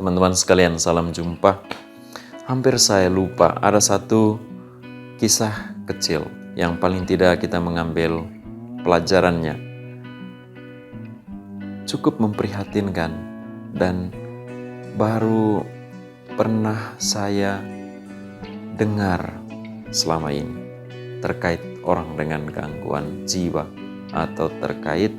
Teman-teman sekalian, salam jumpa. Hampir saya lupa, ada satu kisah kecil yang paling tidak kita mengambil pelajarannya. Cukup memprihatinkan dan baru pernah saya dengar selama ini terkait orang dengan gangguan jiwa atau terkait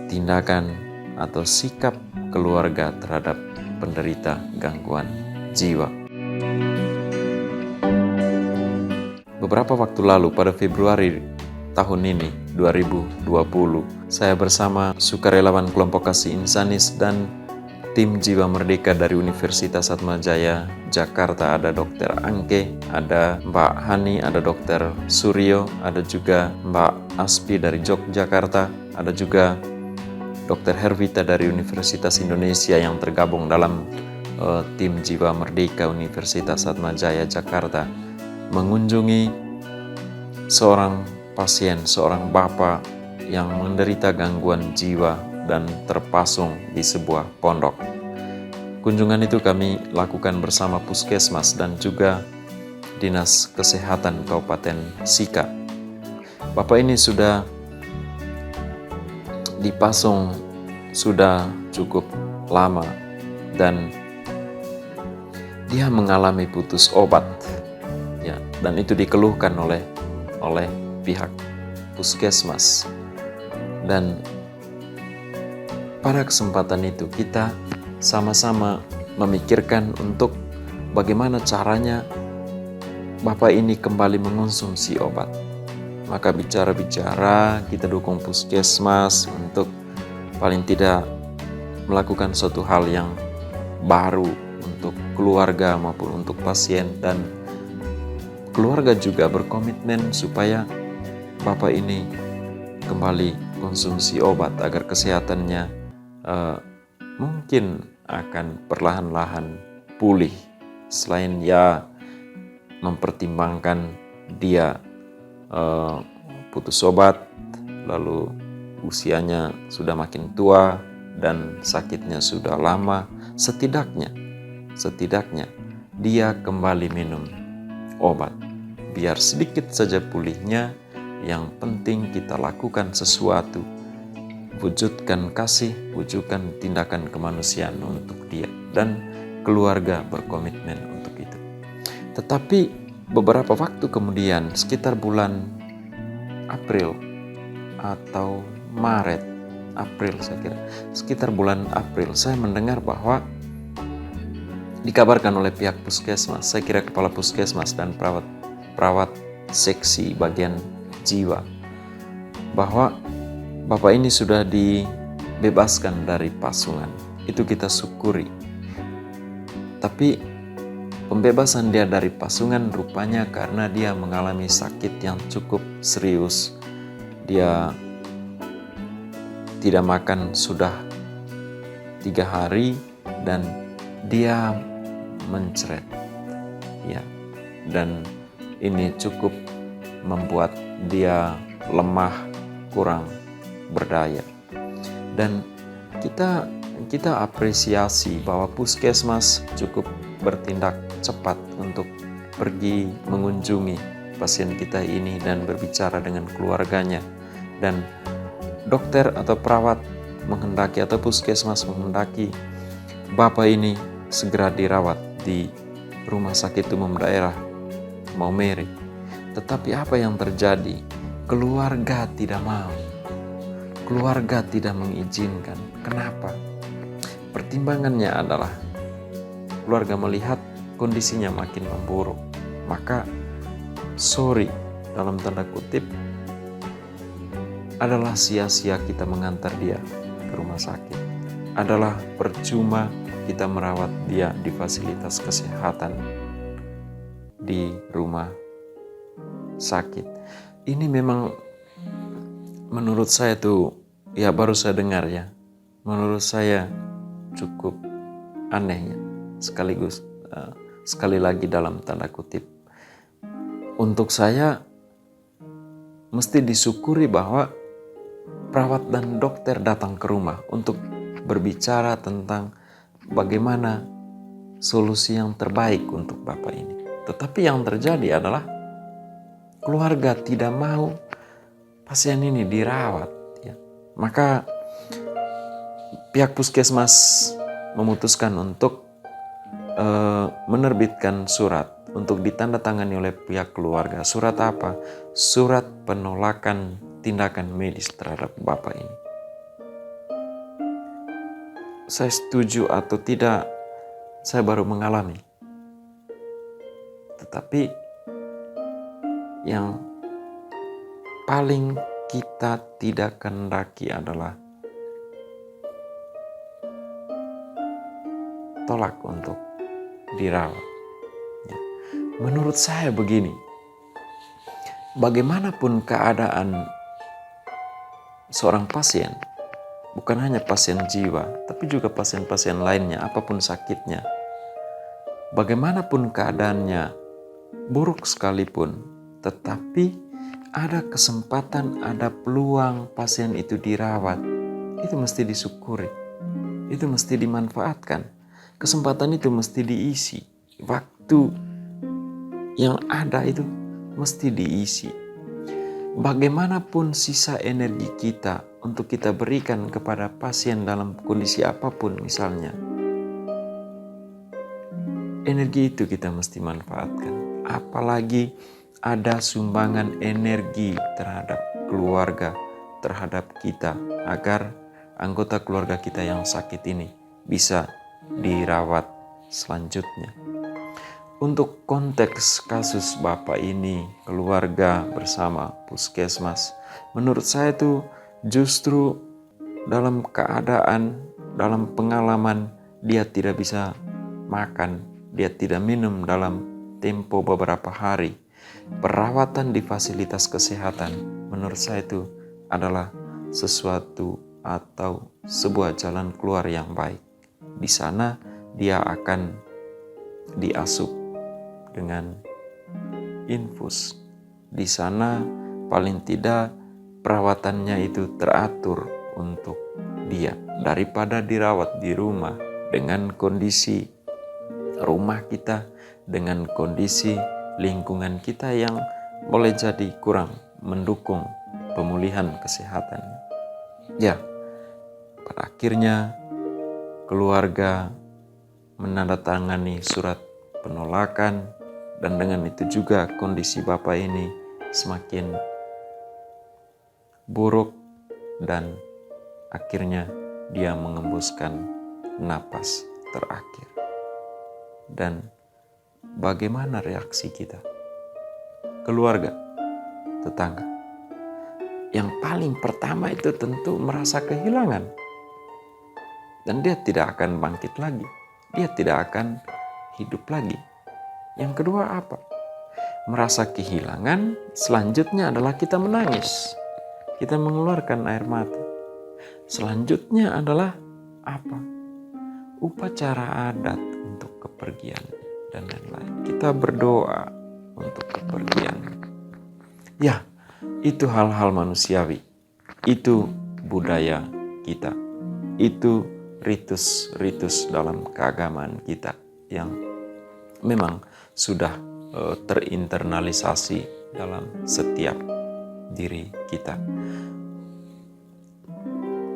tindakan atau sikap keluarga terhadap penderita gangguan jiwa. Beberapa waktu lalu pada Februari tahun ini 2020, saya bersama sukarelawan kelompok kasih insanis dan tim Jiwa Merdeka dari Universitas Atmajaya Jakarta. Ada Dr. Angke, ada Mbak Hani, ada Dr. Suryo, ada juga Mbak Aspi dari Yogyakarta, ada juga Dr. Hervita dari Universitas Indonesia yang tergabung dalam tim Jiwa Merdeka Universitas Atmajaya Jakarta, mengunjungi seorang pasien, seorang bapak yang menderita gangguan jiwa dan terpasung di sebuah pondok. Kunjungan itu kami lakukan bersama Puskesmas dan juga Dinas Kesehatan Kabupaten Sika. Bapak ini sudah dipasung sudah cukup lama dan dia mengalami putus obat, ya, dan itu dikeluhkan oleh pihak Puskesmas. Dan pada kesempatan itu kita sama-sama memikirkan untuk bagaimana caranya Bapak ini kembali mengonsumsi obat. Maka bicara-bicara, kita dukung Puskesmas untuk paling tidak melakukan suatu hal yang baru untuk keluarga maupun untuk pasien, dan keluarga juga berkomitmen supaya Bapak ini kembali konsumsi obat agar kesehatannya mungkin akan perlahan-lahan pulih. Selain mempertimbangkan dia putus obat, lalu usianya sudah makin tua dan sakitnya sudah lama, setidaknya dia kembali minum obat. Biar sedikit saja pulihnya, yang penting kita lakukan sesuatu, wujudkan kasih, wujudkan tindakan kemanusiaan untuk dia, dan keluarga berkomitmen untuk itu. Tetapi beberapa waktu kemudian, sekitar bulan April atau April saya kira, sekitar bulan April, saya mendengar bahwa dikabarkan oleh pihak Puskesmas, saya kira kepala Puskesmas dan perawat seksi bagian jiwa, bahwa Bapak ini sudah dibebaskan dari pasungan. Itu kita syukuri. Tapi pembebasan dia dari pasungan rupanya karena dia mengalami sakit yang cukup serius. Dia tidak makan sudah 3 hari dan dia mencret. Ya. Dan ini cukup membuat dia lemah, kurang berdaya. Dan kita apresiasi bahwa Puskesmas cukup bertindak cepat untuk pergi mengunjungi pasien kita ini dan berbicara dengan keluarganya. Dan dokter atau perawat menghendaki atau Puskesmas menghendaki Bapak ini segera dirawat di Rumah Sakit Umum Daerah Maumere. Tetapi apa yang terjadi? Keluarga tidak mau. Keluarga tidak mengizinkan. Kenapa? Pertimbangannya adalah keluarga melihat kondisinya makin memburuk. Maka dalam tanda kutip, adalah sia-sia kita mengantar dia ke rumah sakit. Adalah percuma kita merawat dia di fasilitas kesehatan di rumah sakit. Ini memang menurut saya tuh, ya baru saya dengar ya, menurut saya cukup aneh ya, sekaligus sekali lagi dalam tanda kutip. Untuk saya mesti disyukuri bahwa perawat dan dokter datang ke rumah untuk berbicara tentang bagaimana solusi yang terbaik untuk Bapak ini. Tetapi yang terjadi adalah keluarga tidak mau pasien ini dirawat. Ya. Maka pihak puskesmas memutuskan untuk menerbitkan surat untuk ditandatangani oleh pihak keluarga. Surat apa? Surat penolakan tindakan medis terhadap Bapak ini. Saya setuju atau tidak, saya baru mengalami. Tetapi yang paling kita tidak kehendaki adalah tolak untuk dirawat. Ya. Menurut saya begini, bagaimanapun keadaan seorang pasien, bukan hanya pasien jiwa, tapi juga pasien-pasien lainnya, apapun sakitnya, bagaimanapun keadaannya buruk sekalipun, tetapi ada kesempatan, ada peluang pasien itu dirawat, itu mesti disyukuri, itu mesti dimanfaatkan. Kesempatan itu mesti diisi. Waktu yang ada itu mesti diisi. Bagaimanapun sisa energi kita untuk kita berikan kepada pasien dalam kondisi apapun misalnya, energi itu kita mesti manfaatkan. Apalagi ada sumbangan energi terhadap keluarga, terhadap kita, agar anggota keluarga kita yang sakit ini bisa dirawat selanjutnya. Untuk konteks kasus Bapak ini, keluarga bersama puskesmas, menurut saya itu justru dalam keadaan, dalam pengalaman dia tidak bisa makan, dia tidak minum dalam tempo beberapa hari. Perawatan di fasilitas kesehatan menurut saya itu adalah sesuatu atau sebuah jalan keluar yang baik. Di sana dia akan diasup dengan infus. Di sana paling tidak perawatannya itu teratur untuk dia, daripada dirawat di rumah dengan kondisi rumah kita, dengan kondisi lingkungan kita yang boleh jadi kurang mendukung pemulihan kesehatan. Ya, pada akhirnya keluarga menandatangani surat penolakan, dan dengan itu juga kondisi Bapak ini semakin buruk dan akhirnya dia mengembuskan napas terakhir. Dan bagaimana reaksi kita? Keluarga, tetangga. Yang paling pertama itu tentu merasa kehilangan. Dan dia tidak akan bangkit lagi. Dia tidak akan hidup lagi. Yang kedua apa? Merasa kehilangan, selanjutnya adalah kita menangis. Kita mengeluarkan air mata. Selanjutnya adalah apa? Upacara adat untuk kepergian dan lain-lain. Kita berdoa untuk kepergian. Ya, itu hal-hal manusiawi. Itu budaya kita. Itu ritus-ritus dalam keagamaan kita yang memang sudah terinternalisasi dalam setiap diri kita.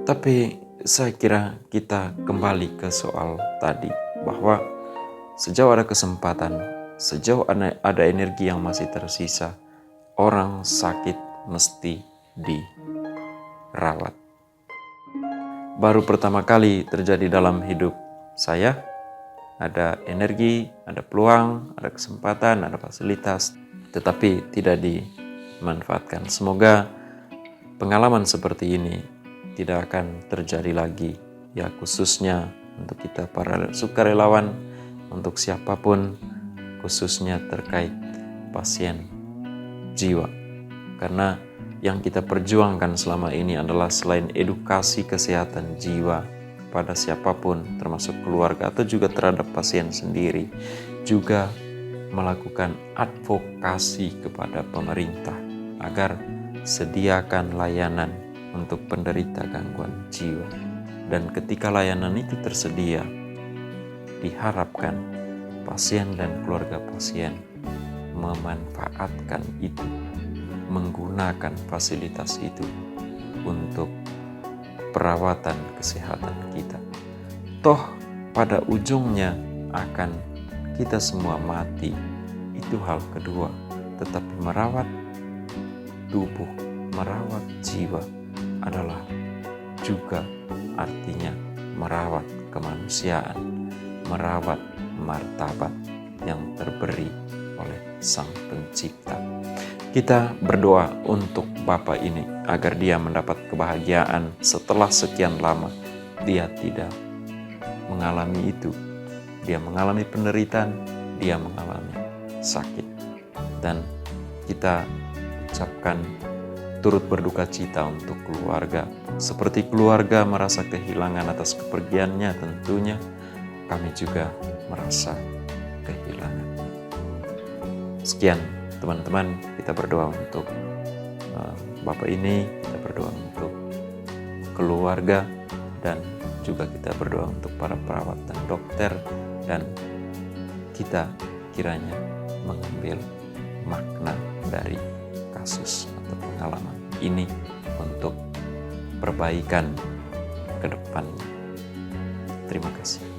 Tapi saya kira kita kembali ke soal tadi, bahwa sejauh ada kesempatan, sejauh ada energi yang masih tersisa, orang sakit mesti dirawat. Baru pertama kali terjadi dalam hidup saya, ada energi, ada peluang, ada kesempatan, ada fasilitas, tetapi tidak dimanfaatkan. Semoga pengalaman seperti ini tidak akan terjadi lagi, ya, khususnya untuk kita para sukarelawan, untuk siapapun, khususnya terkait pasien jiwa. Karena yang kita perjuangkan selama ini adalah selain edukasi kesehatan jiwa pada siapapun, termasuk keluarga atau juga terhadap pasien sendiri, juga melakukan advokasi kepada pemerintah agar sediakan layanan untuk penderita gangguan jiwa. Dan ketika layanan itu tersedia, diharapkan pasien dan keluarga pasien memanfaatkan itu, menggunakan fasilitas itu untuk perawatan kesehatan kita. Toh pada ujungnya akan kita semua mati. Itu hal kedua. Tetapi merawat tubuh, merawat jiwa adalah juga artinya merawat kemanusiaan, merawat martabat yang terberi oleh Sang Pencipta. Kita berdoa untuk Bapak ini agar dia mendapat kebahagiaan setelah sekian lama dia tidak mengalami itu. Dia mengalami penderitaan, dia mengalami sakit. Dan kita ucapkan turut berduka cita untuk keluarga. Seperti keluarga merasa kehilangan atas kepergiannya, tentunya kami juga merasa kehilangan. Sekian teman-teman, kita berdoa untuk Bapak ini, kita berdoa untuk keluarga, dan juga kita berdoa untuk para perawat dan dokter, dan kita kiranya mengambil makna dari kasus atau pengalaman ini untuk perbaikan ke depannya. Terima kasih.